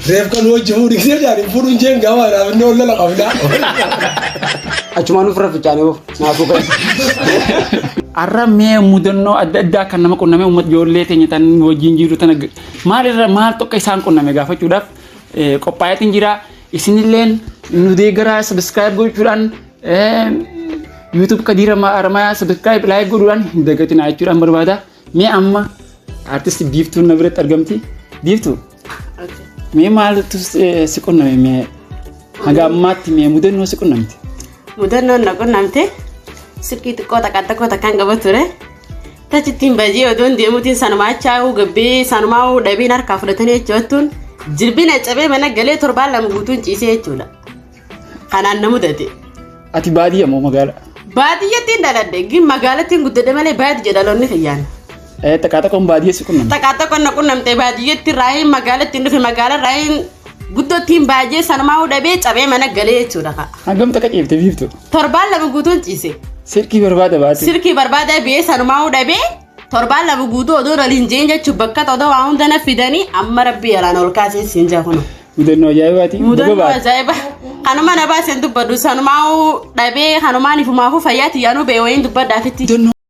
ريف كان وجهه ديكسير يعني فورن جنگا وانا بنقول لا قبلا أجمعنا فرق جانبه نافوك Arame mudanno adda kan nama kun nama umat jolle tenyatan wajinjiru tanag mal to kaisan kun nama gafachuudhaaf qophaayatiin jira isinilleen nu deegara subscribe gochuudhaan YouTube kadira armaya subscribe like godhuudhaan hin dagatinaa jechuudhaan barbaada mee amma artist Biiftuu na biratti argamti Biiftuu mee maaltu si qunname mee hanga ammaatti mee mudanno si qunnamti mudanno na qunnamte Sirkit kota kan gabature. Tachi timbaji odon deemutin sanuma chaa'u gabbe sanuma dhabiin harka fudhatanii jechuun jirbina cabee mana galee torbaan lama guutuun ciisee jechuudha. Kanaan na mudate. Ati baadiyyaa moo magaala? Baadiyyaatti daladde gin magaalattiin guddate malee baadiyyaa dhaloonni fayyaan. Takaatakon baadiyyaa si qunnamte. Takaatakon na qunnamte baadiyyaatti raayin magaalattiin dhufe magaala raayin guddootiin baajee sanuma dhabee cabee mana galee jechuudha. Hangam takka ciifte Biiftuu? Torbaan lama guutuun ciisee. Sirki barbaada baate. Sirki barbaada biyya sanumaa dhabe torbaan lama guutuu odoo waliin jeen jechuun bakka odoo waan hunda na fidanii amma rabbi yalaan ol kaasee siin jaafuna. Mudannoo ajaa'ibaati. Mudannoo ajaa'iba. Kanuma na baaseen dubbaddu sanumaa dhabe kanumaan ifumaafuu fayyaati yaanuu bee wayiin dubbaddaafetti.